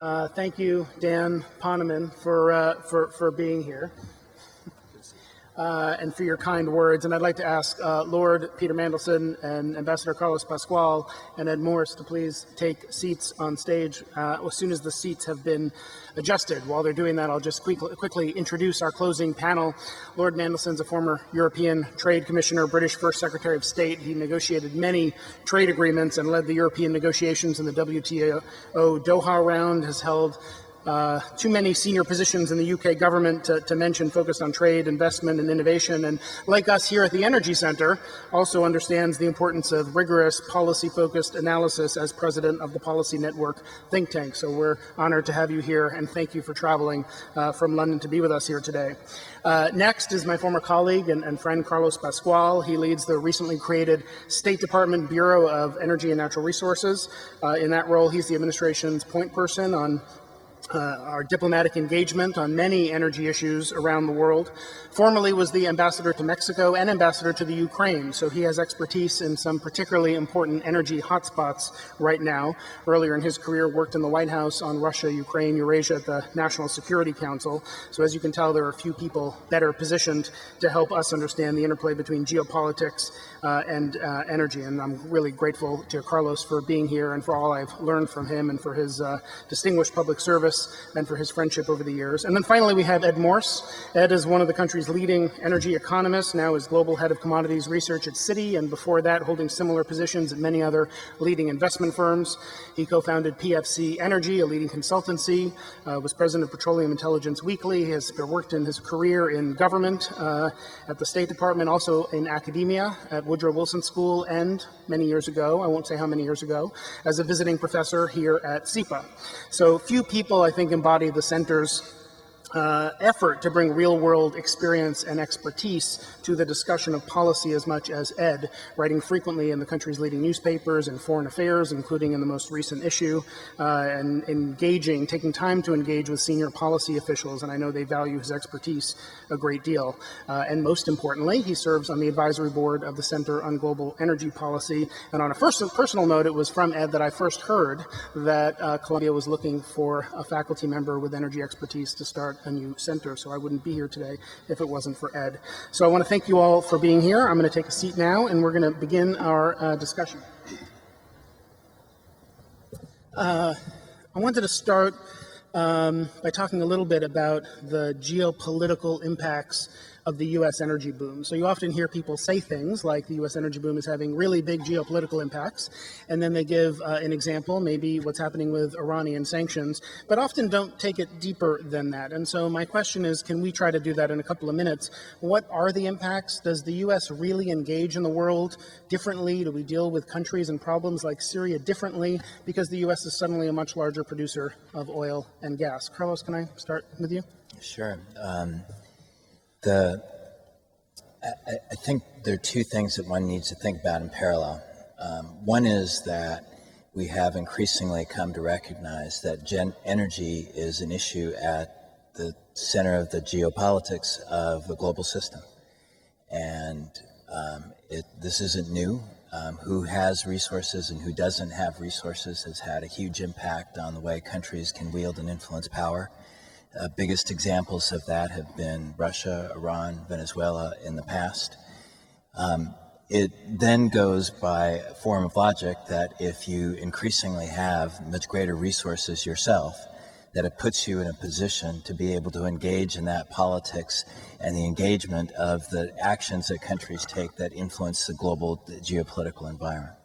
Thank you, Dan Poneman, for being here and for your kind words. And I'd like to ask Lord Peter Mandelson and Ambassador Carlos Pascual and Ed Morse to please take seats on stage as soon as the seats have been adjusted. While they're doing that, I'll just quickly introduce our closing panel. Lord Mandelson's a former European Trade Commissioner, British First Secretary of State. He negotiated many trade agreements and led the European negotiations in the WTO Doha round, has held too many senior positions in the UK government to mention, focused on trade, investment, and innovation. And like us here at the Energy Center, also understands the importance of rigorous, policy-focused analysis as president of the Policy Network think tank. So we're honored to have you here, and thank you for traveling from London to be with us here today. Next is my former colleague and friend Carlos Pascual. He leads the recently created State Department Bureau of Energy and Natural Resources. In that role, he's the administration's point person on our diplomatic engagement on many energy issues around the world. Formerly was the ambassador to Mexico and ambassador to the Ukraine, so he has expertise in some particularly important energy hotspots right now. Earlier in his career, worked in the White House on Russia, Ukraine, Eurasia at the National Security Council. So as you can tell, there are a few people better positioned to help us understand the interplay between geopolitics and energy. And I'm really grateful to Carlos for being here and for all I've learned from him and for his distinguished public service and for his friendship over the years. And then finally, we have Ed Morse. Ed is one of the country's leading energy economists, now is global head of commodities research at Citi, and before that, holding similar positions at many other leading investment firms. He co-founded PFC Energy, a leading consultancy, was president of Petroleum Intelligence Weekly. He has worked in his career in government, at the State Department, also in academia at Woodrow Wilson School, and many years ago, I won't say how many years ago, as a visiting professor here at SIPA. So few people, I think, embody the center's effort to bring real-world experience and expertise to the discussion of policy as much as Ed, writing frequently in the country's leading newspapers and foreign affairs, including in the most recent issue, and taking time to engage with senior policy officials, and I know they value his expertise a great deal. And most importantly, he serves on the advisory board of the Center on Global Energy Policy. And on a personal note, it was from Ed that I first heard that Columbia was looking for a faculty member with energy expertise to start a new center, so I wouldn't be here today if it wasn't for Ed. So I want to thank you all for being here. I'm going to take a seat now, and we're going to begin our discussion. I wanted to start by talking a little bit about the geopolitical impacts of the U.S. energy boom. So you often hear people say things like the U.S. energy boom is having really big geopolitical impacts, and then they give an example, maybe what's happening with Iranian sanctions, but often don't take it deeper than that. And so my question is, can we try to do that in a couple of minutes? What are the impacts? Does the U.S. really engage in the world differently? Do we deal with countries and problems like Syria differently because the U.S. is suddenly a much larger producer of oil and gas? Carlos, can I start with you? Sure. I think there are two things that one needs to think about in parallel. One is that we have increasingly come to recognize that energy is an issue at the center of the geopolitics of the global system. And this isn't new. Who has resources and who doesn't have resources has had a huge impact on the way countries can wield and influence power. Biggest examples of that have been Russia, Iran, Venezuela in the past. It then goes by a form of logic that if you increasingly have much greater resources yourself, that it puts you in a position to be able to engage in that politics and the engagement of the actions that countries take that influence the global geopolitical environment.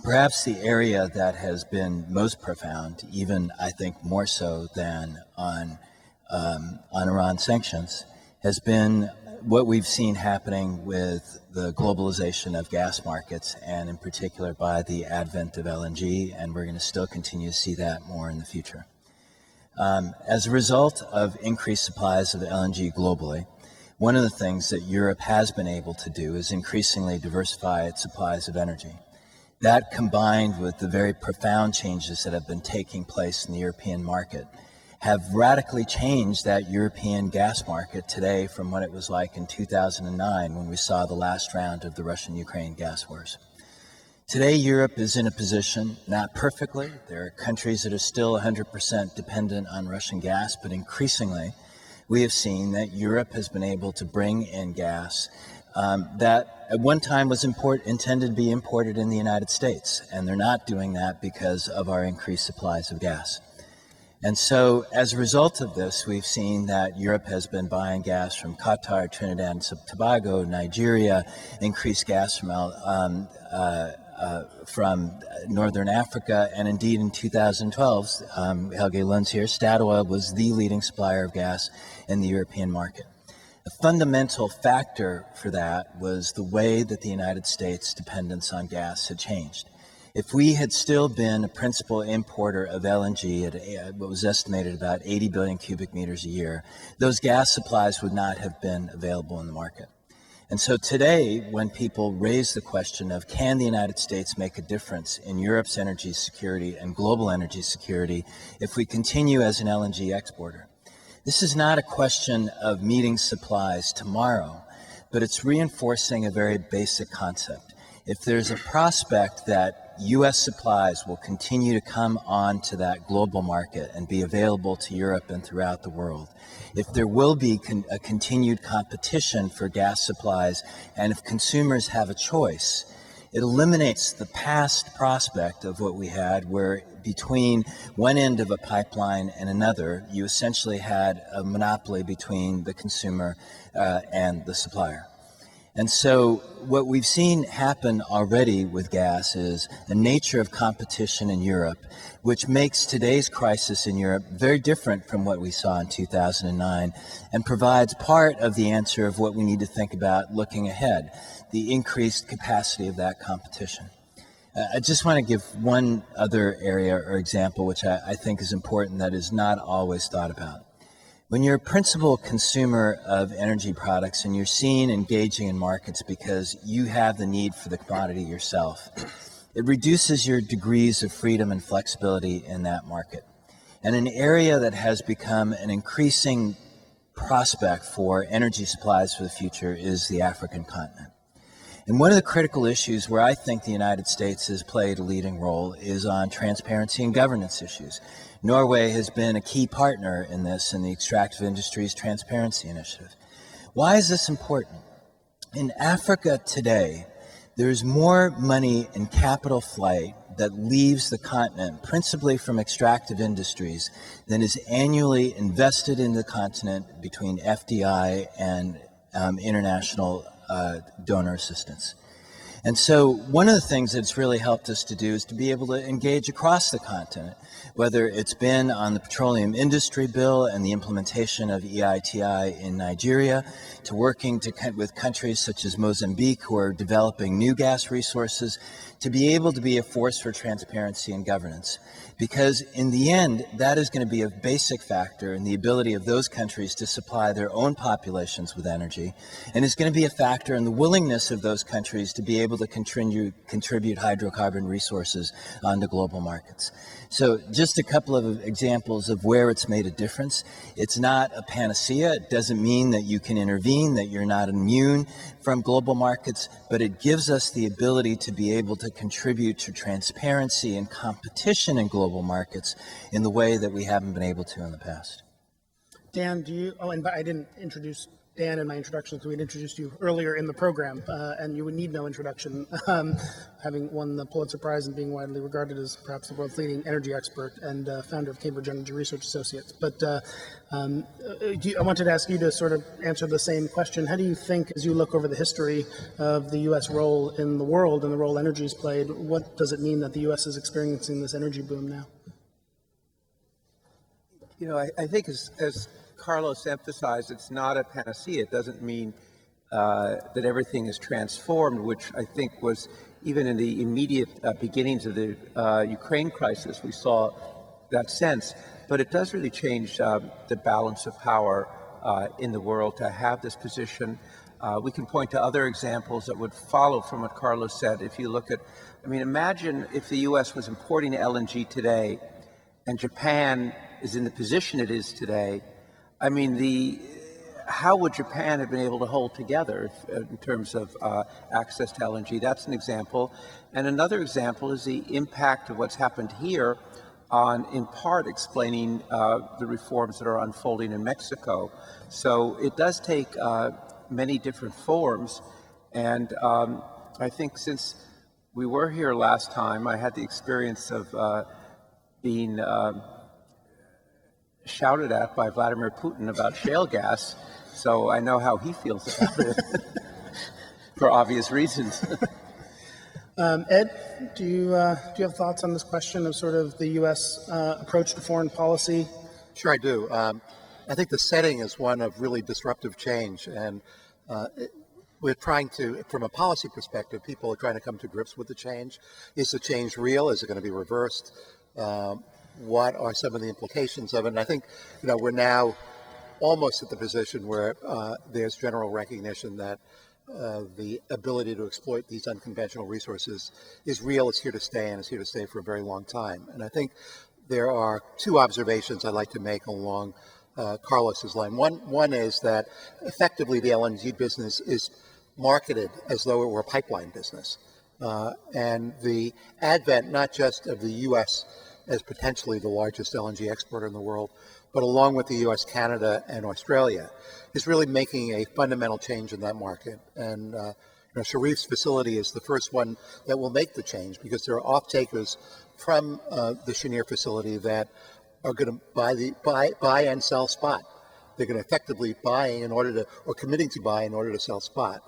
Perhaps the area that has been most profound, even I think more so than on Iran sanctions, has been what we've seen happening with the globalization of gas markets, and in particular by the advent of LNG, and we're going to still continue to see that more in the future. As a result of increased supplies of LNG globally, one of the things that Europe has been able to do is increasingly diversify its supplies of energy. That, combined with the very profound changes that have been taking place in the European market, have radically changed that European gas market today from what it was like in 2009 when we saw the last round of the Russian-Ukraine gas wars. Today, Europe is in a position, not perfectly, there are countries that are still 100% dependent on Russian gas, but increasingly, we have seen that Europe has been able to bring in gas that at one time was intended to be imported in the United States, and they're not doing that because of our increased supplies of gas. And so, as a result of this, we've seen that Europe has been buying gas from Qatar, Trinidad and Tobago, Nigeria, increased gas from Northern Africa, and indeed in 2012, Helge Lund's here, Statoil was the leading supplier of gas in the European market. A fundamental factor for that was the way that the United States' dependence on gas had changed. If we had still been a principal importer of LNG at what was estimated about 80 billion cubic meters a year, those gas supplies would not have been available in the market. And so today, when people raise the question of can the United States make a difference in Europe's energy security and global energy security if we continue as an LNG exporter, this is not a question of meeting supplies tomorrow, but it's reinforcing a very basic concept. If there's a prospect that U.S. supplies will continue to come onto that global market and be available to Europe and throughout the world, if there will be a continued competition for gas supplies, and if consumers have a choice, it eliminates the past prospect of what we had, where between one end of a pipeline and another, you essentially had a monopoly between the consumer and the supplier. And so what we've seen happen already with gas is a nature of competition in Europe, which makes today's crisis in Europe very different from what we saw in 2009 and provides part of the answer of what we need to think about looking ahead, the increased capacity of that competition. I just want to give one other area or example which I think is important that is not always thought about. When you're a principal consumer of energy products and you're seen engaging in markets because you have the need for the commodity yourself, it reduces your degrees of freedom and flexibility in that market. And an area that has become an increasing prospect for energy supplies for the future is the African continent. And one of the critical issues where I think the United States has played a leading role is on transparency and governance issues. Norway has been a key partner in this in the Extractive Industries Transparency Initiative. Why is this important? In Africa today, there's more money in capital flight that leaves the continent, principally from extractive industries, than is annually invested in the continent between FDI and international donor assistance. And so one of the things that's really helped us to do is to be able to engage across the continent, whether it's been on the petroleum industry bill and the implementation of EITI in Nigeria, to working with countries such as Mozambique who are developing new gas resources, to be able to be a force for transparency and governance. Because in the end, that is going to be a basic factor in the ability of those countries to supply their own populations with energy, and is going to be a factor in the willingness of those countries to be able to contribute hydrocarbon resources onto global markets. So just a couple of examples of where it's made a difference. It's not a panacea. It doesn't mean that you can intervene, that you're not immune from global markets, but it gives us the ability to be able to contribute to transparency and competition in global markets in the way that we haven't been able to in the past. Dan, and I didn't introduce Dan in my introduction, so we'd introduced you earlier in the program, and you would need no introduction, having won the Pulitzer Prize and being widely regarded as perhaps the world's leading energy expert and founder of Cambridge Energy Research Associates. But I wanted to ask you to sort of answer the same question. How do you think, as you look over the history of the U.S. role in the world and the role energy's played, what does it mean that the U.S. is experiencing this energy boom now? You know, I think as Carlos emphasized, it's not a panacea. It doesn't mean that everything is transformed, which I think was even in the immediate beginnings of the Ukraine crisis, we saw that sense. But it does really change the balance of power in the world to have this position. We can point to other examples that would follow from what Carlos said. If you look at, I mean, imagine if the U.S. was importing LNG today and Japan is in the position it is today. I mean, how would Japan have been able to hold together in terms of access to LNG? That's an example. And another example is the impact of what's happened here on, in part, explaining the reforms that are unfolding in Mexico. So it does take many different forms. And I think since we were here last time, I had the experience of being shouted at by Vladimir Putin about shale gas. So I know how he feels about it for obvious reasons. Ed, do you have thoughts on this question of sort of the U.S. Approach to foreign policy? Sure, I do. I think the setting is one of really disruptive change, and we're trying to, from a policy perspective, people are trying to come to grips with the change. Is the change real? Is it going to be reversed? What are some of the implications of it? And I think, we're now almost at the position where there's general recognition that the ability to exploit these unconventional resources is real, it's here to stay, and it's here to stay for a very long time. And I think there are two observations I'd like to make along Carlos's line. One is that effectively the LNG business is marketed as though it were a pipeline business. And the advent not just of the U.S. as potentially the largest LNG exporter in the world, but along with the U.S., Canada, and Australia, is really making a fundamental change in that market. And Sharif's facility is the first one that will make the change, because there are off-takers from the Cheniere facility that are going to buy and sell spot. They're going to effectively buy in order to, or committing to buy in order to sell spot.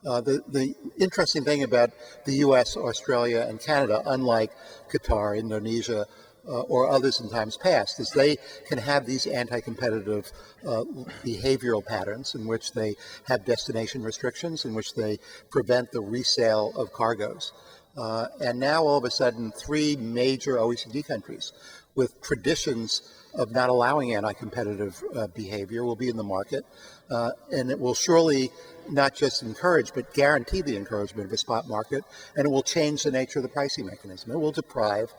The interesting thing about the U.S., Australia, and Canada, unlike Qatar, Indonesia, or others in times past, is they can have these anti-competitive behavioral patterns in which they have destination restrictions, in which they prevent the resale of cargoes. And now all of a sudden, three major OECD countries with traditions of not allowing anti-competitive behavior will be in the market. And it will surely not just encourage, but guarantee the encouragement of a spot market, and it will change the nature of the pricing mechanism. It will deprive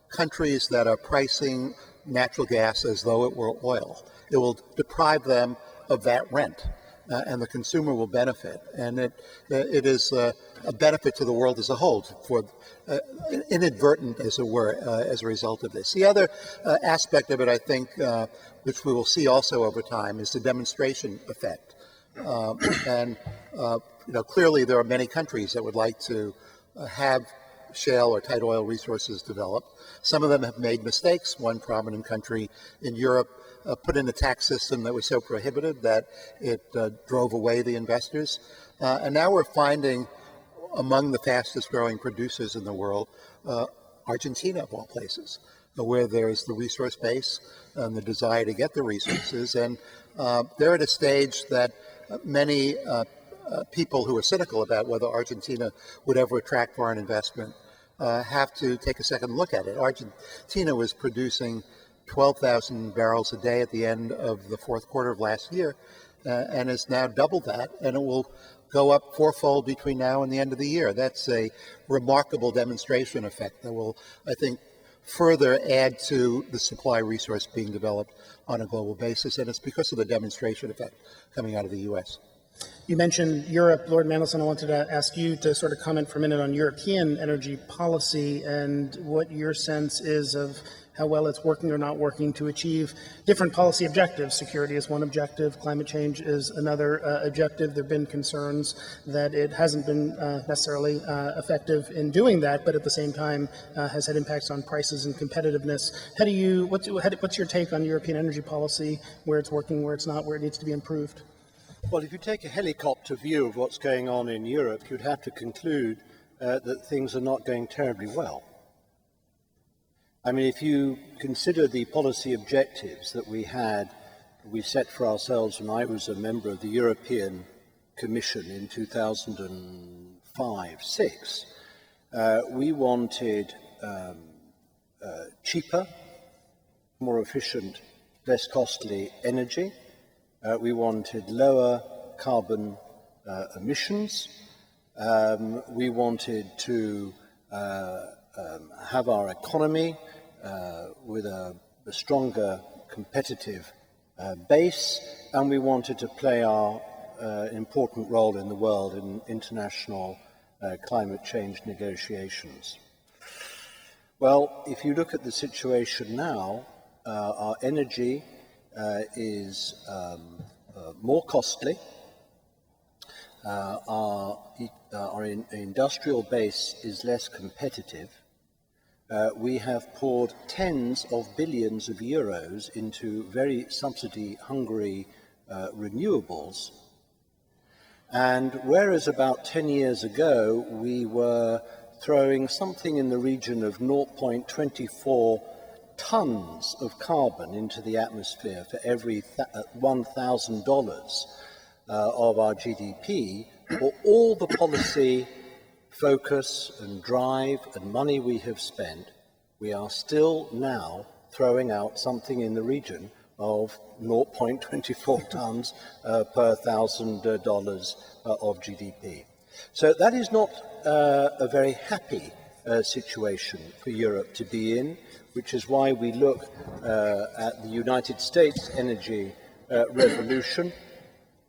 countries that are pricing natural gas as though it were oil. It will deprive them of that rent, and the consumer will benefit. And it is a benefit to the world as a whole, for inadvertent, as it were, as a result of this. The other aspect of it, I think, which we will see also over time, is the demonstration effect. Clearly there are many countries that would like to have shale or tight oil resources developed. Some of them have made mistakes. One prominent country in Europe put in a tax system that was so prohibitive that it drove away the investors. And now we're finding among the fastest growing producers in the world, Argentina of all places, where there's the resource base and the desire to get the resources. And they're at a stage that many people who are cynical about whether Argentina would ever attract foreign investment have to take a second look at it. Argentina was producing 12,000 barrels a day at the end of the fourth quarter of last year, and has now doubled that, and it will go up fourfold between now and the end of the year. That's a remarkable demonstration effect that will, I think, further add to the supply resource being developed on a global basis, and it's because of the demonstration effect coming out of the U.S. You mentioned Europe. Lord Mandelson, I wanted to ask you to sort of comment for a minute on European energy policy and what your sense is of how well it's working or not working to achieve different policy objectives. Security is one objective, climate change is another objective. There have been concerns that it hasn't been necessarily effective in doing that, but at the same time has had impacts on prices and competitiveness. What's your take on European energy policy, where it's working, where it's not, where it needs to be improved? Well, if you take a helicopter view of what's going on in Europe, you'd have to conclude that things are not going terribly well. I mean, if you consider the policy objectives that we set for ourselves when I was a member of the European Commission in 2005-06, we wanted cheaper, more efficient, less costly energy. We wanted lower carbon emissions. We wanted to have our economy with a stronger competitive base, and we wanted to play our important role in the world in international climate change negotiations. Well, if you look at the situation now, our energy is more costly. Our industrial base is less competitive. We have poured tens of billions of euros into very subsidy-hungry renewables. And whereas about 10 years ago, we were throwing something in the region of 0.24 tons of carbon into the atmosphere for every $1,000 of our GDP, for all the policy focus and drive and money we have spent, we are still now throwing out something in the region of 0.24 tons per $1,000 of GDP. So that is not a very happy situation for Europe to be in, which is why we look at the United States energy revolution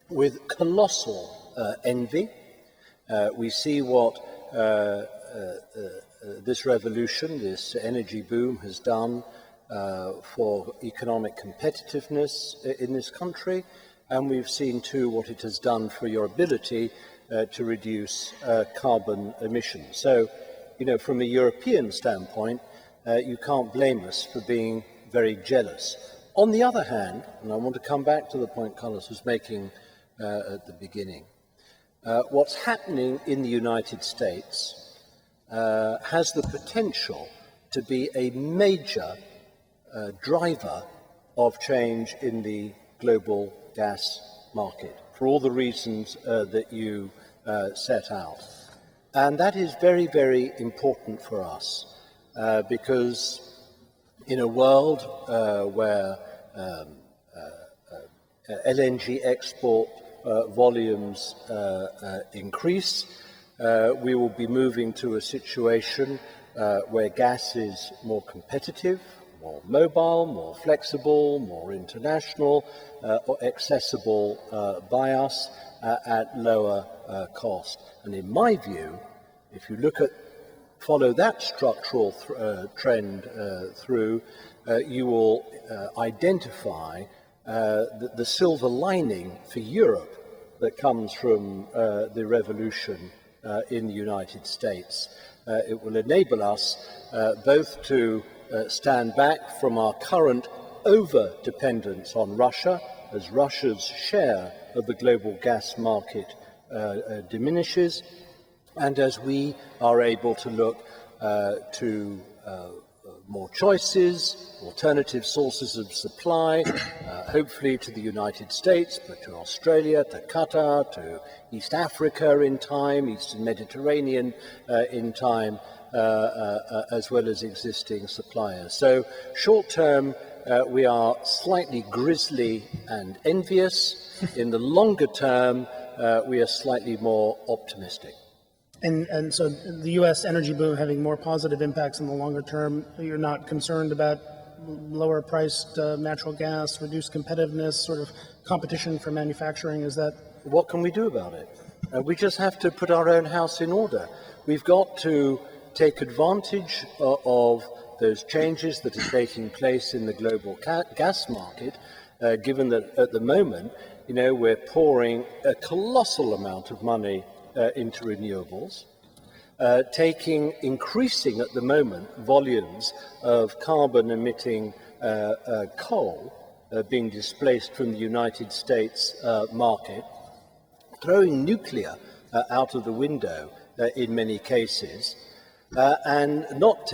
with colossal envy. We see what this revolution, this energy boom has done for economic competitiveness in this country, and we've seen too what it has done for your ability to reduce carbon emissions. So, you know, from a European standpoint, you can't blame us for being very jealous. On the other hand, and I want to come back to the point Carlos was making at the beginning, what's happening in the United States has the potential to be a major driver of change in the global gas market for all the reasons that you set out. And that is very, very important for us because in a world where LNG export volumes increase, we will be moving to a situation where gas is more competitive, more mobile, more flexible, more international, or accessible by us at lower cost. And in my view, if you follow that structural trend through, you will identify the silver lining for Europe that comes from the revolution in the United States. It will enable us both to stand back from our current over-dependence on Russia, as Russia's share of the global gas market diminishes, and as we are able to look to more choices, alternative sources of supply, hopefully to the United States, but to Australia, to Qatar, to East Africa in time, Eastern Mediterranean in time, as well as existing suppliers. So short term, we are slightly grisly and envious. In the longer term, we are slightly more optimistic. And so the U.S. energy boom having more positive impacts in the longer term, you're not concerned about lower priced natural gas, reduced competitiveness, sort of competition for manufacturing, is that? What can we do about it? We just have to put our own house in order. We've got to take advantage of those changes that are taking place in the global gas market, given that at the moment, you know, we're pouring a colossal amount of money into renewables, increasing at the moment volumes of carbon emitting coal being displaced from the United States market, throwing nuclear out of the window in many cases, and not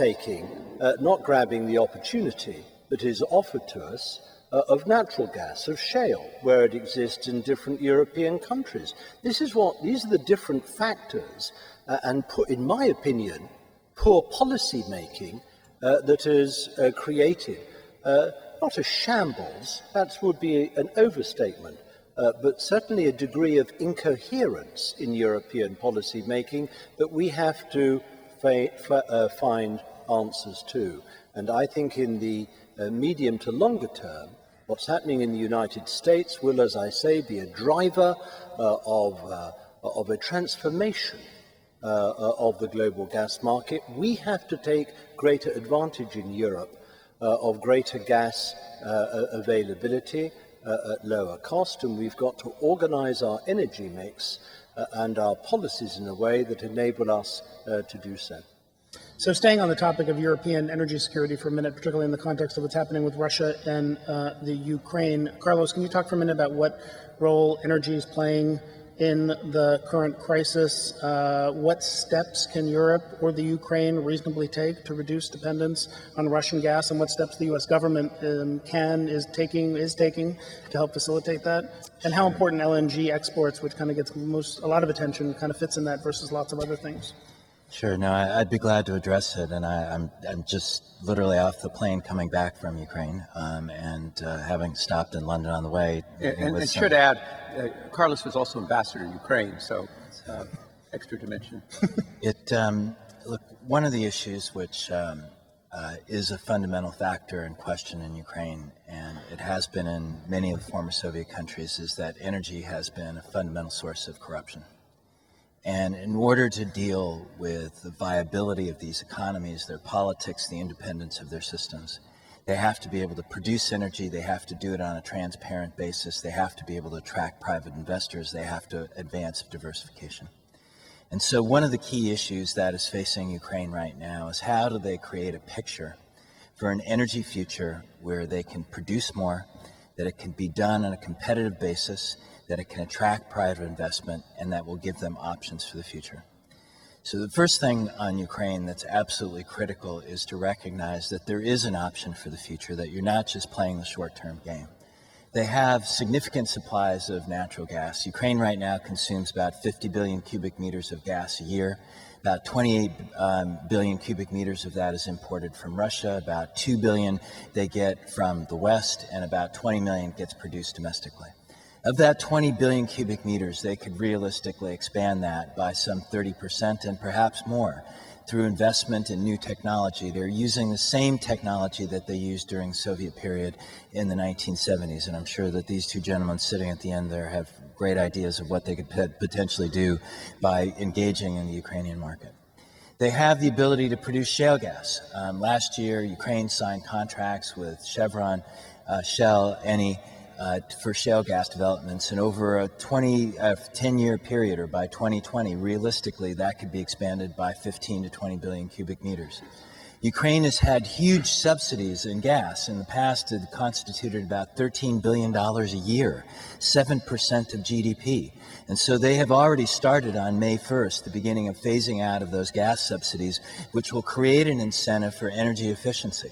grabbing the opportunity that is offered to us of natural gas, of shale, where it exists in different European countries. These are the different factors, in my opinion, poor policy making that has created not a shambles, that would be an overstatement, but certainly a degree of incoherence in European policy making that we have to find answers to. And I think in the medium to longer term, What's happening in the United States will, as I say, be a driver of a transformation of the global gas market. We have to take greater advantage in Europe of greater gas availability at lower cost, and we've got to organize our energy mix and our policies in a way that enable us to do so. So staying on the topic of European energy security for a minute, particularly in the context of what's happening with Russia and the Ukraine, Carlos, can you talk for a minute about what role energy is playing in the current crisis? What steps can Europe or the Ukraine reasonably take to reduce dependence on Russian gas, and what steps the U.S. government is taking to help facilitate that? And how important LNG exports, which kind of gets a lot of attention, kind of fits in that versus lots of other things? Sure. No, I'd be glad to address it. And I'm just literally off the plane coming back from Ukraine and having stopped in London on the way. And should add, Carlos was also ambassador to Ukraine, so extra dimension. Look, one of the issues which is a fundamental factor in question in Ukraine, and it has been in many of the former Soviet countries, is that energy has been a fundamental source of corruption. And in order to deal with the viability of these economies, their politics, the independence of their systems, they have to be able to produce energy, they have to do it on a transparent basis, they have to be able to attract private investors, they have to advance diversification. And so one of the key issues that is facing Ukraine right now is how do they create a picture for an energy future where they can produce more, that it can be done on a competitive basis, that it can attract private investment, and that will give them options for the future. So the first thing on Ukraine that's absolutely critical is to recognize that there is an option for the future, that you're not just playing the short-term game. They have significant supplies of natural gas. Ukraine right now consumes about 50 billion cubic meters of gas a year. About 28 billion cubic meters of that is imported from Russia. About 2 billion they get from the West, and about 20 million gets produced domestically. Of that 20 billion cubic meters, they could realistically expand that by some 30% and perhaps more through investment in new technology. They're using the same technology that they used during the Soviet period in the 1970s, and I'm sure that these two gentlemen sitting at the end there have great ideas of what they could potentially do by engaging in the Ukrainian market. They have the ability to produce shale gas. Last year, Ukraine signed contracts with Chevron, Shell, Eni, for shale gas developments, and over a 10-year period, or by 2020, realistically, that could be expanded by 15 to 20 billion cubic meters. Ukraine has had huge subsidies in gas. In the past, it constituted about $13 billion a year, 7% of GDP. And so they have already started on May 1st, the beginning of phasing out of those gas subsidies, which will create an incentive for energy efficiency.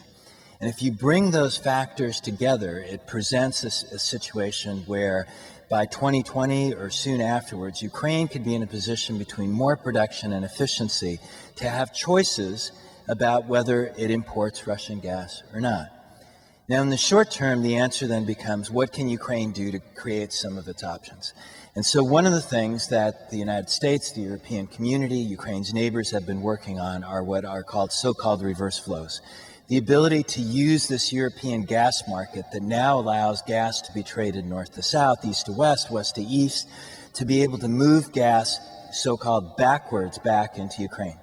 And if you bring those factors together, it presents a situation where by 2020 or soon afterwards, Ukraine could be in a position between more production and efficiency to have choices about whether it imports Russian gas or not. Now, in the short term, the answer then becomes, what can Ukraine do to create some of its options? And so one of the things that the United States, the European community, Ukraine's neighbors have been working on are what are called so-called reverse flows. The ability to use this European gas market that now allows gas to be traded north to south, east to west, west to east, to be able to move gas so-called backwards back into Ukraine.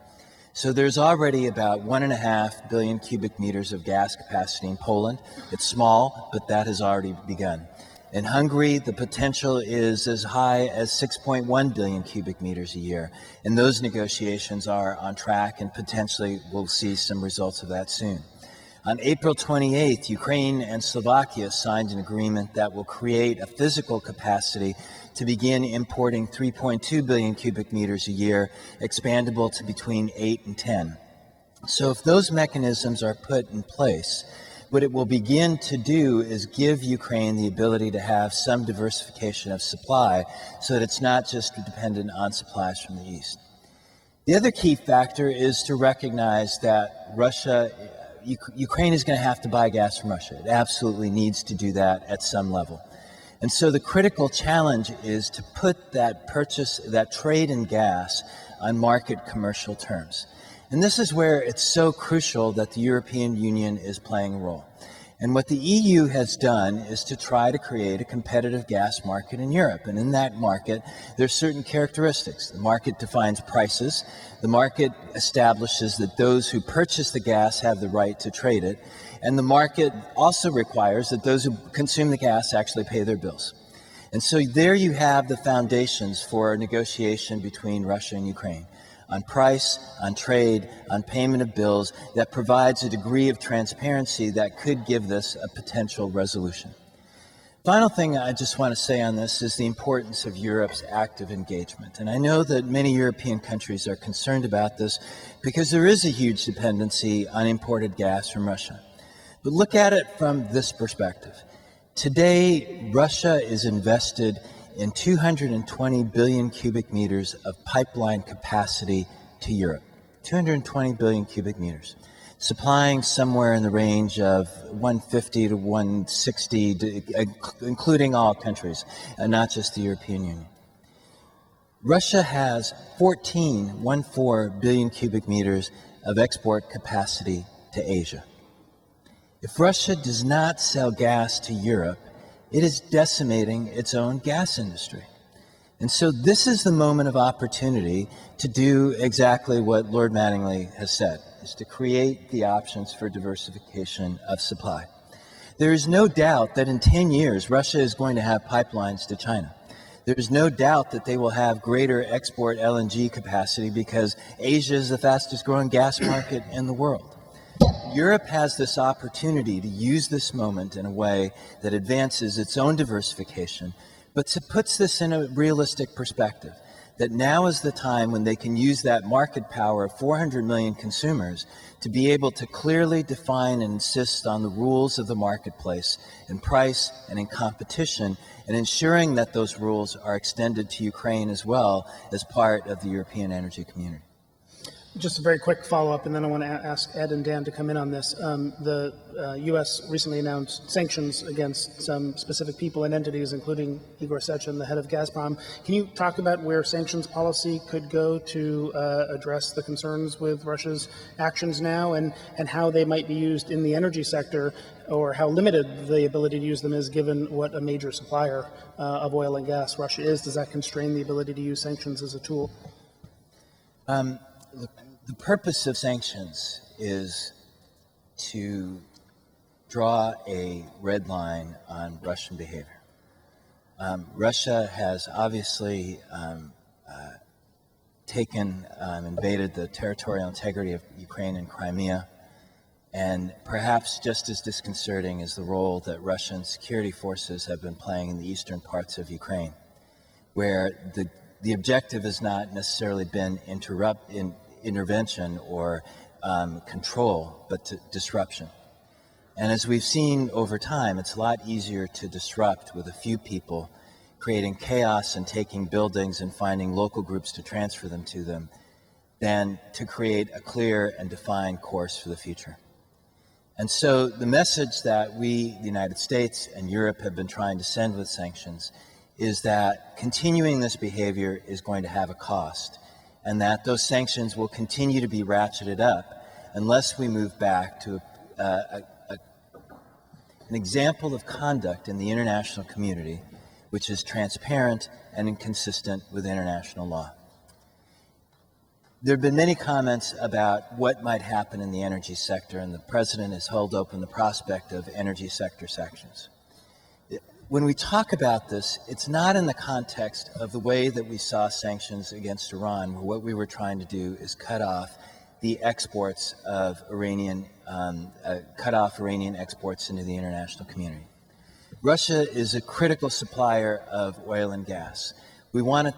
So there's already about 1.5 billion cubic meters of gas capacity in Poland. It's small, but that has already begun. In Hungary, the potential is as high as 6.1 billion cubic meters a year. And those negotiations are on track, and potentially we'll see some results of that soon. On April 28th, Ukraine and Slovakia signed an agreement that will create a physical capacity to begin importing 3.2 billion cubic meters a year, expandable to between 8 and 10. So if those mechanisms are put in place, what it will begin to do is give Ukraine the ability to have some diversification of supply so that it's not just dependent on supplies from the east. The other key factor is to recognize that Ukraine is going to have to buy gas from Russia. It absolutely needs to do that at some level. And so the critical challenge is to put that trade in gas on market commercial terms. And this is where it's so crucial that the European Union is playing a role. And what the EU has done is to try to create a competitive gas market in Europe. And in that market, there's certain characteristics. The market defines prices. The market establishes that those who purchase the gas have the right to trade it. And the market also requires that those who consume the gas actually pay their bills. And so there you have the foundations for a negotiation between Russia and Ukraine on price, on trade, on payment of bills that provides a degree of transparency that could give this a potential resolution. Final thing I just want to say on this is the importance of Europe's active engagement. And I know that many European countries are concerned about this because there is a huge dependency on imported gas from Russia. But look at it from this perspective. Today, Russia is invested in 220 billion cubic meters of pipeline capacity to Europe. 220 billion cubic meters, supplying somewhere in the range of 150 to 160, including all countries, and not just the European Union. Russia has 14 billion cubic meters of export capacity to Asia. If Russia does not sell gas to Europe, it is decimating its own gas industry. And so this is the moment of opportunity to do exactly what Lord Mattingly has said, is to create the options for diversification of supply. There is no doubt that in 10 years, Russia is going to have pipelines to China. There is no doubt that they will have greater export LNG capacity because Asia is the fastest growing gas market in the world. Europe has this opportunity to use this moment in a way that advances its own diversification, but puts this in a realistic perspective, that now is the time when they can use that market power of 400 million consumers to be able to clearly define and insist on the rules of the marketplace in price and in competition, and ensuring that those rules are extended to Ukraine as well as part of the European energy community. Just a very quick follow-up, and then I want to ask Ed and Dan to come in on this. The U.S. recently announced sanctions against some specific people and entities, including Igor Sechin, the head of Gazprom. Can you talk about where sanctions policy could go to address the concerns with Russia's actions now, and how they might be used in the energy sector, or how limited the ability to use them is given what a major supplier of oil and gas Russia is? Does that constrain the ability to use sanctions as a tool? The purpose of sanctions is to draw a red line on Russian behavior. Russia has obviously invaded the territorial integrity of Ukraine and Crimea, and perhaps just as disconcerting is the role that Russian security forces have been playing in the eastern parts of Ukraine, where the objective has not necessarily been intervention or control, but disruption. And as we've seen over time, it's a lot easier to disrupt with a few people, creating chaos and taking buildings and finding local groups to transfer them to them, than to create a clear and defined course for the future. And so the message that we, the United States and Europe, have been trying to send with sanctions is that continuing this behavior is going to have a cost, and that those sanctions will continue to be ratcheted up unless we move back to an example of conduct in the international community which is transparent and inconsistent with international law. There have been many comments about what might happen in the energy sector, and the President has held open the prospect of energy sector sanctions. When we talk about this, it's not in the context of the way that we saw sanctions against Iran, where what we were trying to do is cut off the exports of Iranian exports into the international community. Russia is a critical supplier of oil and gas. We want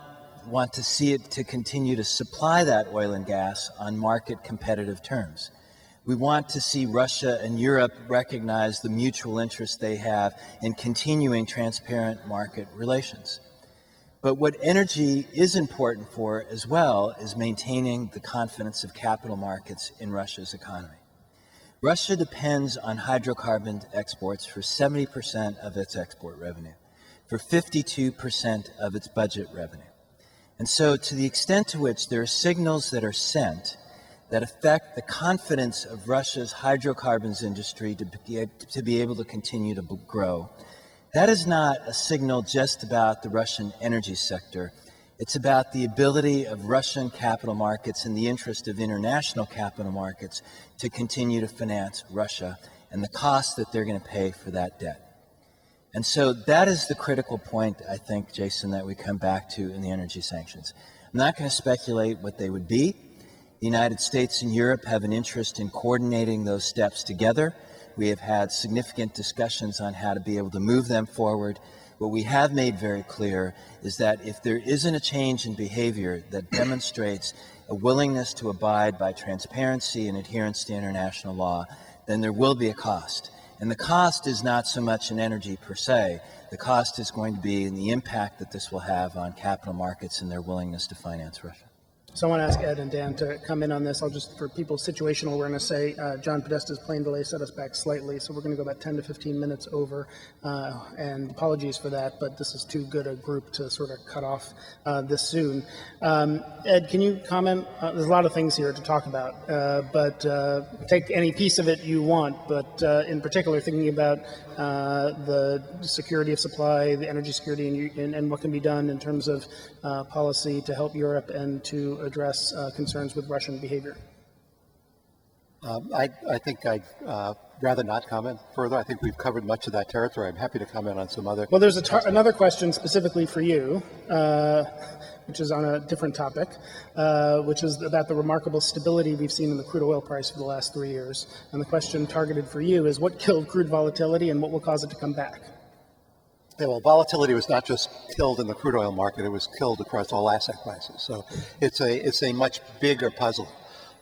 to see it to continue to supply that oil and gas on market competitive terms. We want to see Russia and Europe recognize the mutual interest they have in continuing transparent market relations. But what energy is important for as well is maintaining the confidence of capital markets in Russia's economy. Russia depends on hydrocarbon exports for 70% of its export revenue, for 52% of its budget revenue. And so to the extent to which there are signals that are sent that affect the confidence of Russia's hydrocarbons industry to be able to continue to grow. That is not a signal just about the Russian energy sector. It's about the ability of Russian capital markets and the interest of international capital markets to continue to finance Russia and the cost that they're going to pay for that debt. And so that is the critical point, I think, Jason, that we come back to in the energy sanctions. I'm not going to speculate what they would be. The United States and Europe have an interest in coordinating those steps together. We have had significant discussions on how to be able to move them forward. What we have made very clear is that if there isn't a change in behavior that demonstrates a willingness to abide by transparency and adherence to international law, then there will be a cost. And the cost is not so much in energy per se. The cost is going to be in the impact that this will have on capital markets and their willingness to finance Russia. So I want to ask Ed and Dan to come in on this. I'll just, for people's situational awareness, say John Podesta's plane delay set us back slightly, so we're going to go about 10 to 15 minutes over, and apologies for that, but this is too good a group to sort of cut off this soon. Ed, can you comment? There's a lot of things here to talk about, but take any piece of it you want, but in particular thinking about the security of supply, the energy security, and what can be done in terms of policy to help Europe and to address concerns with Russian behavior. I think I'd rather not comment further. I think we've covered much of that territory. I'm happy to comment on some other. Well, there's another question specifically for you, which is on a different topic, which is about the remarkable stability we've seen in the crude oil price for the last 3 years. And the question targeted for you is what killed crude volatility and what will cause it to come back? Yeah, well, volatility was not just killed in the crude oil market; it was killed across all asset classes. So it's a much bigger puzzle.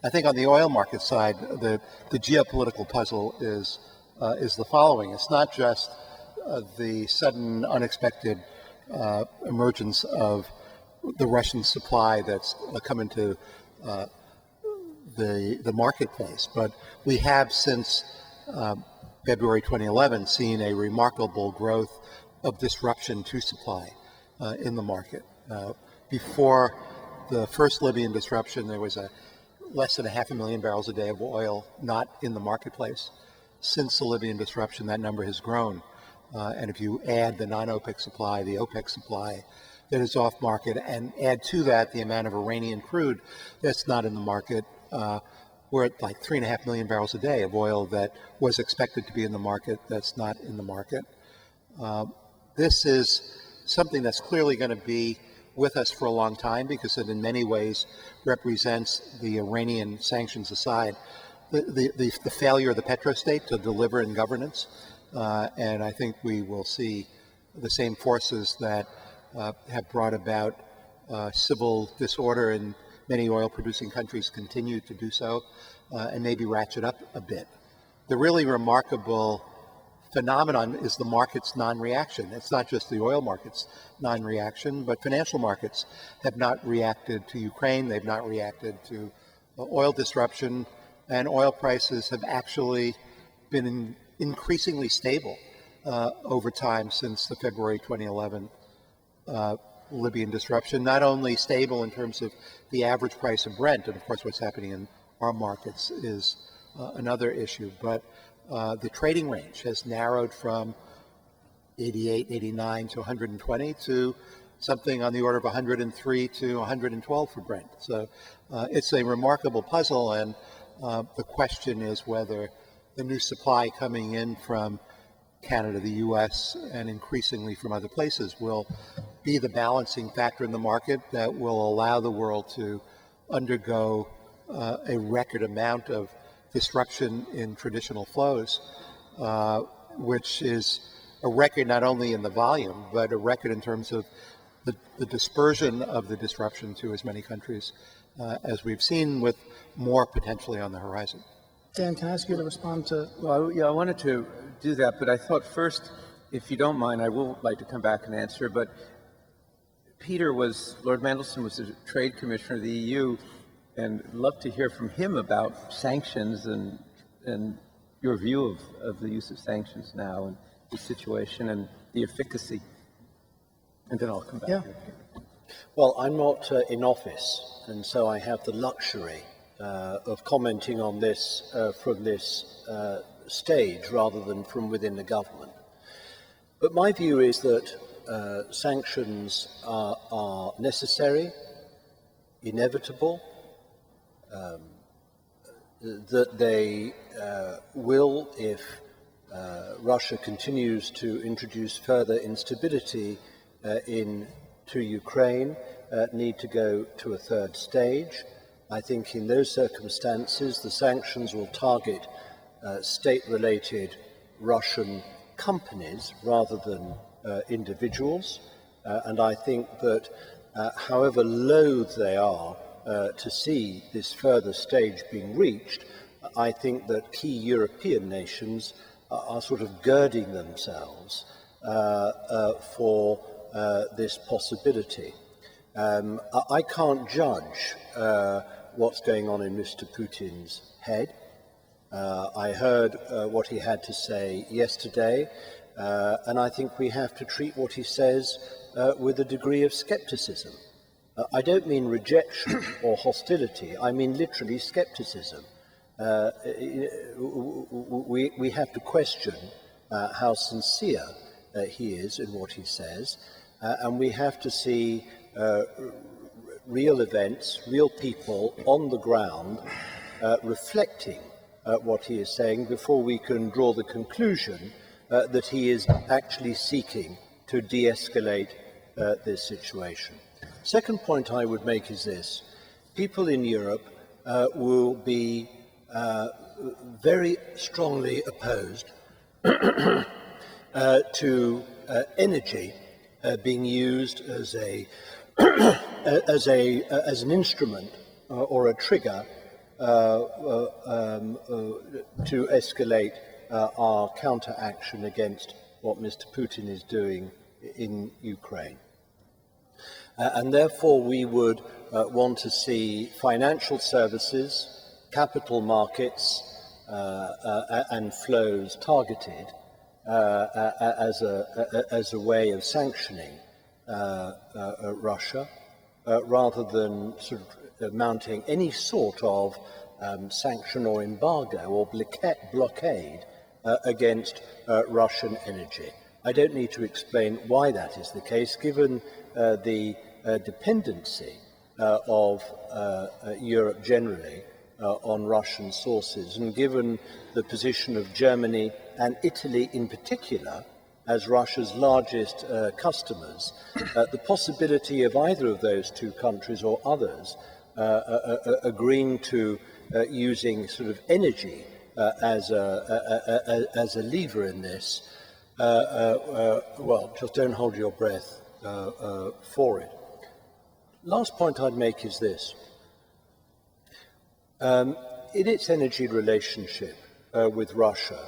I think on the oil market side, the geopolitical puzzle is the following. It's not just the sudden, unexpected emergence of the Russian supply that's come into the marketplace, but we have since February 2011 seen a remarkable growth of disruption to supply in the market. Before the first Libyan disruption, there was less than 500,000 barrels a day of oil not in the marketplace. Since the Libyan disruption, that number has grown. And if you add the non-OPEC supply, the OPEC supply that is off market, and add to that the amount of Iranian crude that's not in the market, we're at like 3.5 million barrels a day of oil that was expected to be in the market that's not in the market. This is something that's clearly going to be with us for a long time because it in many ways represents, the Iranian sanctions aside, the failure of the petrostate to deliver in governance. And I think we will see the same forces that have brought about civil disorder in many oil-producing countries continue to do so and maybe ratchet up a bit. The really remarkable phenomenon is the market's non-reaction. It's not just the oil market's non-reaction, but financial markets have not reacted to Ukraine. They've not reacted to oil disruption, and oil prices have actually been increasingly stable over time since the February 2011 Libyan disruption. Not only stable in terms of the average price of Brent, and of course what's happening in our markets is another issue, but the trading range has narrowed from 88, 89 to 120 to something on the order of 103 to 112 for Brent. So it's a remarkable puzzle, and the question is whether the new supply coming in from Canada, the US, and increasingly from other places will be the balancing factor in the market that will allow the world to undergo a record amount of disruption in traditional flows, which is a record not only in the volume, but a record in terms of the dispersion of the disruption to as many countries as we've seen, with more potentially on the horizon. Dan, can I ask you to respond to? Well, yeah, I wanted to do that, but I thought first, if you don't mind, I will like to come back and answer, but Lord Mandelson was the trade commissioner of the EU, and I'd love to hear from him about sanctions and your view of the use of sanctions now and the situation and the efficacy. And then I'll come back. Yeah. Well, I'm not in office, and so I have the luxury of commenting on this from this stage rather than from within the government. But my view is that sanctions are necessary, inevitable, that they will, if Russia continues to introduce further instability into Ukraine, need to go to a third stage. I think in those circumstances, the sanctions will target state-related Russian companies rather than individuals. And I think that however loath they are to see this further stage being reached, I think that key European nations are sort of girding themselves for this possibility. I can't judge what's going on in Mr. Putin's head. I heard what he had to say yesterday, and I think we have to treat what he says with a degree of skepticism. I don't mean rejection or hostility, I mean literally skepticism. We have to question how sincere he is in what he says, and we have to see real events, real people on the ground reflecting what he is saying before we can draw the conclusion that he is actually seeking to de-escalate this situation. Second point I would make is this. People in Europe will be very strongly opposed to energy being used as an instrument or a trigger to escalate our counteraction against what Mr. Putin is doing in Ukraine. And therefore we would want to see financial services, capital markets and flows targeted as a way of sanctioning Russia, rather than sort of mounting any sort of sanction or embargo or blockade against Russian energy. I don't need to explain why that is the case, given the dependency of Europe generally on Russian sources, and given the position of Germany and Italy in particular as Russia's largest customers, the possibility of either of those two countries or others agreeing to using sort of energy as a lever in this, well, just don't hold your breath for it. Last point I'd make is this. In its energy relationship with Russia,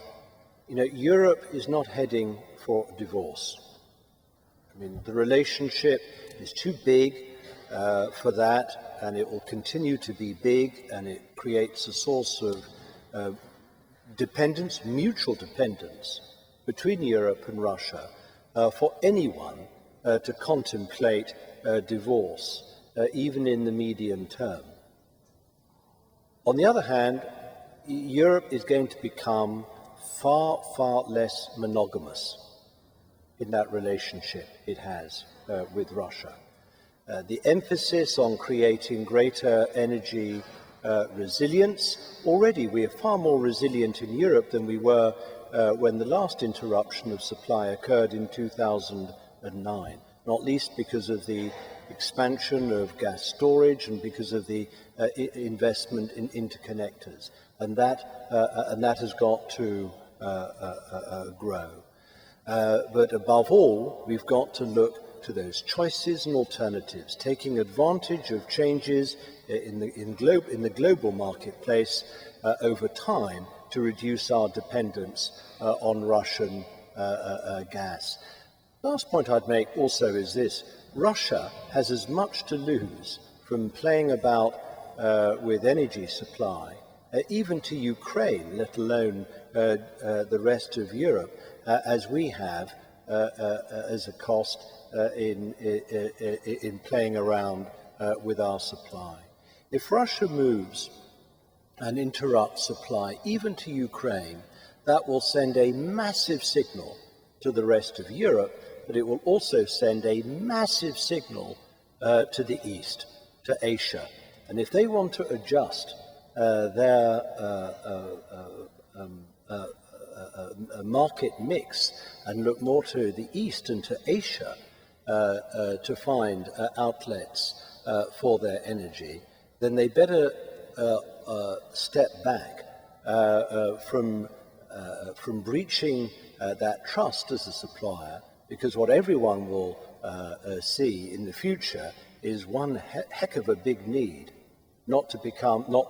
you know, Europe is not heading for a divorce. I mean, the relationship is too big for that, and it will continue to be big, and it creates a source of dependence, mutual dependence between Europe and Russia for anyone to contemplate divorce, even in the medium term. On the other hand, Europe is going to become far, far less monogamous in that relationship it has with Russia. The emphasis on creating greater energy resilience. Already we are far more resilient in Europe than we were when the last interruption of supply occurred in 2009, not least because of the expansion of gas storage and because of the investment in interconnectors. And that has got to grow. But above all, we've got to look to those choices and alternatives, taking advantage of changes in the global marketplace over time to reduce our dependence on Russian gas. Last point I'd make also is this. Russia has as much to lose from playing about with energy supply, even to Ukraine, let alone the rest of Europe, as we have as a cost in playing around with our supply. If Russia moves and interrupt supply, even to Ukraine, that will send a massive signal to the rest of Europe, but it will also send a massive signal to the East, to Asia. And if they want to adjust their market mix and look more to the East and to Asia to find outlets for their energy, then they better step back from breaching that trust as a supplier, because what everyone will see in the future is one heck of a big need not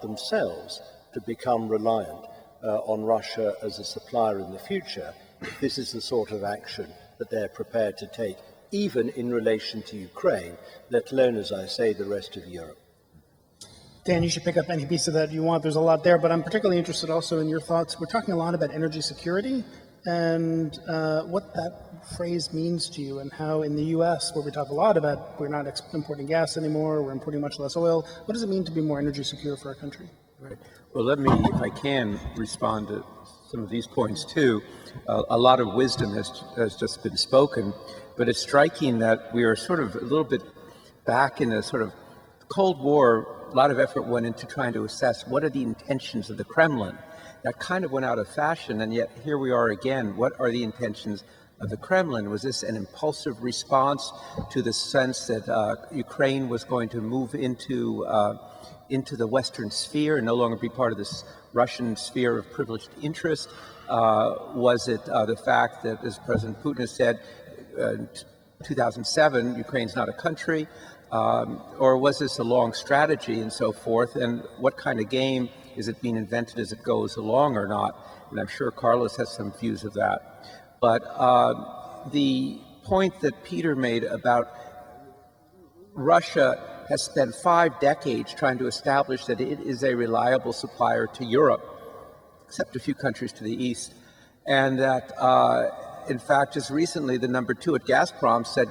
themselves to become reliant on Russia as a supplier in the future, if this is the sort of action that they're prepared to take, even in relation to Ukraine, let alone, as I say, the rest of Europe. Dan, you should pick up any piece of that you want. There's a lot there, but I'm particularly interested also in your thoughts. We're talking a lot about energy security and what that phrase means to you, and how in the U.S., where we talk a lot about we're not importing gas anymore, we're importing much less oil, what does it mean to be more energy secure for our country? Right. Well, let me, if I can, respond to some of these points too. A lot of wisdom has just been spoken, but it's striking that we are sort of a little bit back in a sort of Cold War. A lot of effort went into trying to assess what are the intentions of the Kremlin. That kind of went out of fashion, and yet here we are again. What are the intentions of the Kremlin? Was this an impulsive response to the sense that Ukraine was going to move into the Western sphere and no longer be part of this Russian sphere of privileged interest? Was it the fact that, as President Putin has said, in 2007, Ukraine's not a country? Or was this a long strategy and so forth? And what kind of game is it being invented as it goes along or not? And I'm sure Carlos has some views of that. But the point that Peter made about Russia has spent 5 decades trying to establish that it is a reliable supplier to Europe, except a few countries to the east. And that, in fact, just recently, the number 2 at Gazprom said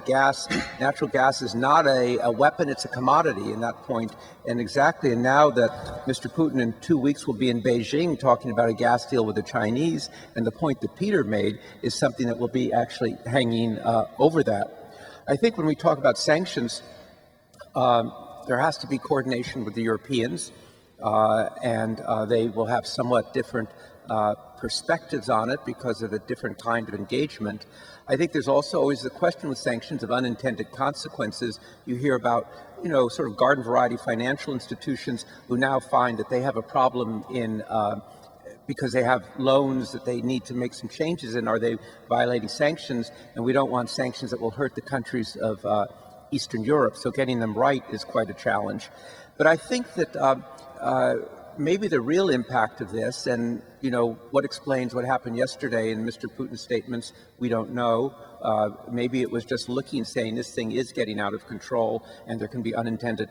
natural gas is not a weapon, it's a commodity in that point. And exactly, and now that Mr. Putin in 2 weeks will be in Beijing talking about a gas deal with the Chinese, and the point that Peter made is something that will be actually hanging over that. I think when we talk about sanctions, there has to be coordination with the Europeans, and they will have somewhat different perspectives on it because of a different kind of engagement. I think there's also always the question with sanctions of unintended consequences. You hear about, sort of garden variety financial institutions who now find that they have a problem in because they have loans that they need to make some changes in. Are they violating sanctions? And we don't want sanctions that will hurt the countries of Eastern Europe. So getting them right is quite a challenge. But I think that maybe the real impact of this, and what explains what happened yesterday in Mr. Putin's statements, we don't know. Maybe it was just looking and saying this thing is getting out of control and there can be unintended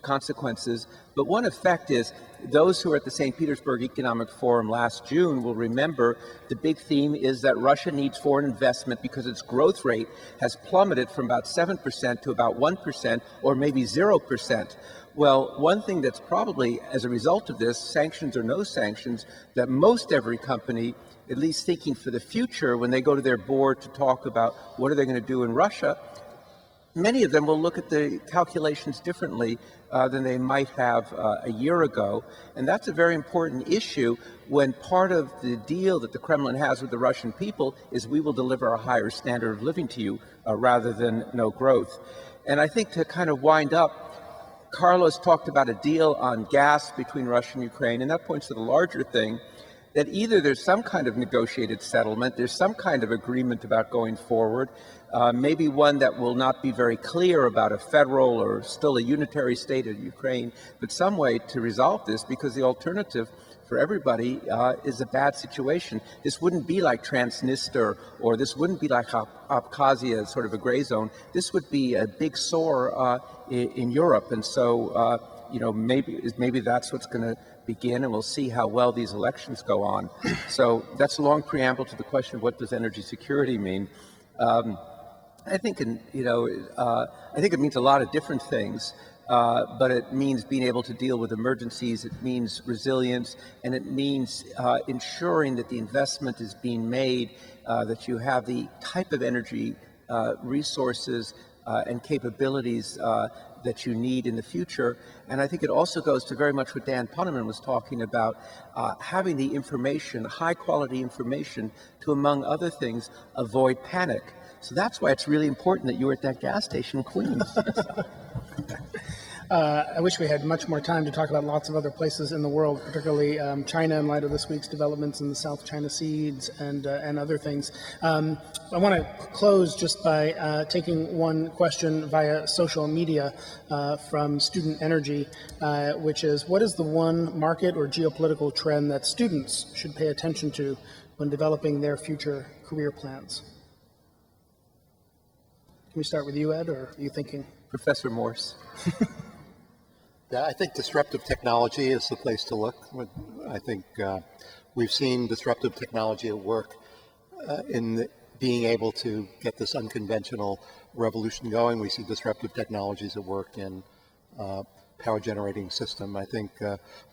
consequences. But one effect is those who were at the St. Petersburg Economic Forum last June will remember the big theme is that Russia needs foreign investment because its growth rate has plummeted from about 7% to about 1% or maybe 0%. Well, one thing that's probably as a result of this, sanctions or no sanctions, that most every company, at least thinking for the future, when they go to their board to talk about what are they going to do in Russia, many of them will look at the calculations differently than they might have a year ago. And that's a very important issue when part of the deal that the Kremlin has with the Russian people is we will deliver a higher standard of living to you rather than no growth. And I think to kind of wind up, Carlos talked about a deal on gas between Russia and Ukraine, and that points to the larger thing, that either there's some kind of negotiated settlement, there's some kind of agreement about going forward, maybe one that will not be very clear about a federal or still a unitary state of Ukraine, but some way to resolve this, because the alternative for everybody is a bad situation. This wouldn't be like Transnistria, or this wouldn't be like Abkhazia, sort of a gray zone. This would be a big sore in Europe. And so, maybe that's what's going to begin, and we'll see how well these elections go on. So that's a long preamble to the question of what does energy security mean. I think it means a lot of different things. but it means being able to deal with emergencies, it means resilience, and it means ensuring that the investment is being made, that you have the type of energy resources and capabilities that you need in the future. And I think it also goes to very much what Dan Poneman was talking about, having the information, high quality information, to, among other things, avoid panic. So that's why it's really important that you were at that gas station in Queens. I wish we had much more time to talk about lots of other places in the world, particularly China in light of this week's developments in the South China Seas and other things. I want to close just by taking one question via social media from Student Energy, which is, what is the one market or geopolitical trend that students should pay attention to when developing their future career plans? Can we start with you, Ed, or are you thinking? Professor Morse. Yeah, I think disruptive technology is the place to look. I think we've seen disruptive technology at work in being able to get this unconventional revolution going. We see disruptive technologies at work in power generating system. I think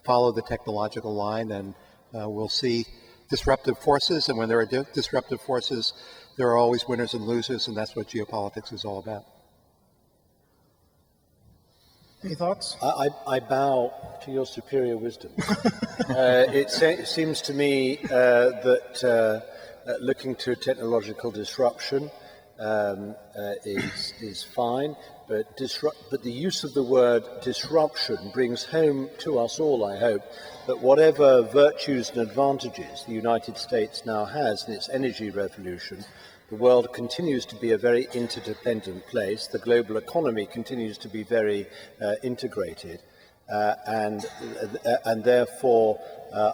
follow the technological line, and we'll see disruptive forces. And when there are disruptive forces, there are always winners and losers, and that's what geopolitics is all about. Any thoughts? I bow to your superior wisdom. It seems to me that looking to technological disruption is fine, but the use of the word disruption brings home to us all, I hope, that whatever virtues and advantages the United States now has in its energy revolution, the world continues to be a very interdependent place. The global economy continues to be very integrated, and therefore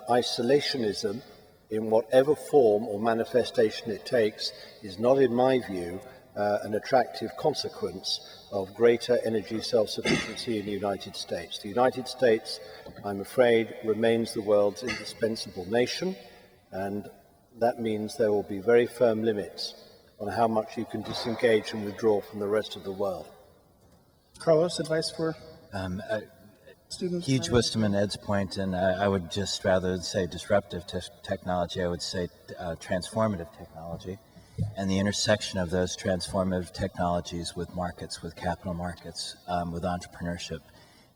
isolationism, in whatever form or manifestation it takes, is not, in my view, an attractive consequence of greater energy self-sufficiency in the United States. The United States, I'm afraid, remains the world's indispensable nation, and that means there will be very firm limits on how much you can disengage and withdraw from the rest of the world. Carlos, advice for students? Huge wisdom in Ed's point, and I would just, rather than say disruptive technology, I would say transformative technology, and the intersection of those transformative technologies with markets, with capital markets, with entrepreneurship.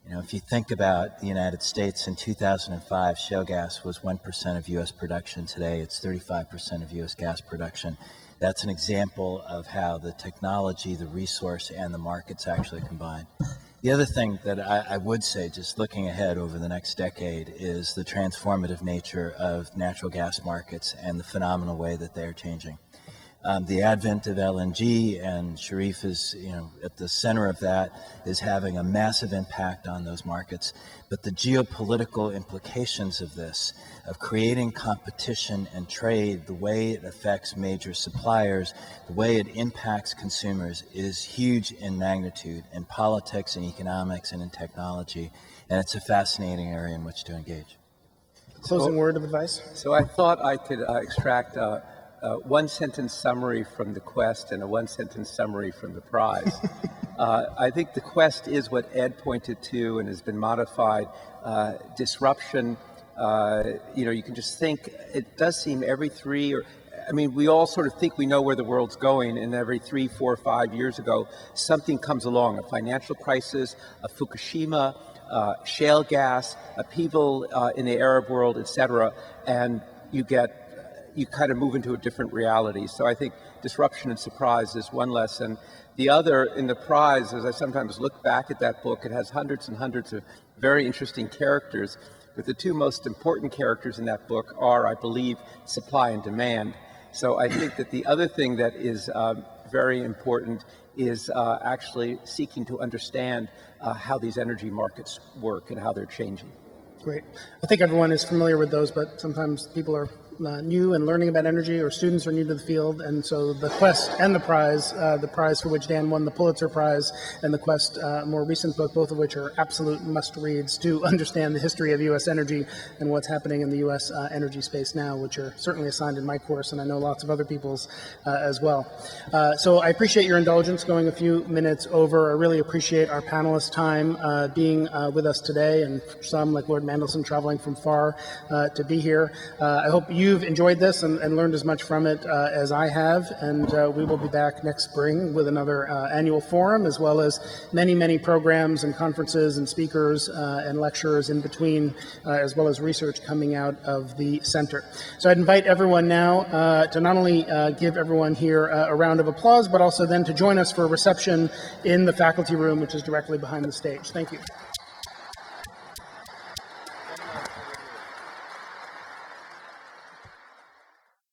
You know, if you think about the United States, in 2005, shale gas was 1% of U.S. production. Today, it's 35% of U.S. gas production. That's an example of how the technology, the resource, and the markets actually combine. The other thing that I would say, just looking ahead over the next decade, is the transformative nature of natural gas markets and the phenomenal way that they're changing. The advent of LNG, and Sharif is, at the center of that, is having a massive impact on those markets. But the geopolitical implications of this, of creating competition and trade, the way it affects major suppliers, the way it impacts consumers, is huge in magnitude in politics and economics and in technology. And it's a fascinating area in which to engage. Closing word of advice? So I thought I could extract one-sentence summary from the quest and a one-sentence summary from the prize. I think the quest is what Ed pointed to and has been modified. Disruption, you can just think, it does seem every we all sort of think we know where the world's going, and every 3, 4, 5 years ago, something comes along, a financial crisis, a Fukushima, shale gas, upheaval in the Arab world, etc., and you kind of move into a different reality. So I think disruption and surprise is one lesson. The other, in the prize, as I sometimes look back at that book, it has hundreds and hundreds of very interesting characters, but the two most important characters in that book are, I believe, supply and demand. So I think that the other thing that is very important is actually seeking to understand how these energy markets work and how they're changing. Great. I think everyone is familiar with those, but sometimes people are new and learning about energy, or students are new to the field. And so the quest and the prize for which Dan won the Pulitzer Prize, and the quest, more recent book, both of which are absolute must-reads to understand the history of U.S. energy and what's happening in the U.S. Energy space now, which are certainly assigned in my course, and I know lots of other people's as well. So I appreciate your indulgence going a few minutes over. I really appreciate our panelists' time being with us today, and for some, like Lord Mandelson, traveling from far to be here. I hope you've enjoyed this and learned as much from it as I have, and we will be back next spring with another annual forum, as well as many, many programs and conferences and speakers and lecturers in between, as well as research coming out of the center. So I'd invite everyone now to not only give everyone here a round of applause, but also then to join us for a reception in the faculty room, which is directly behind the stage. Thank you.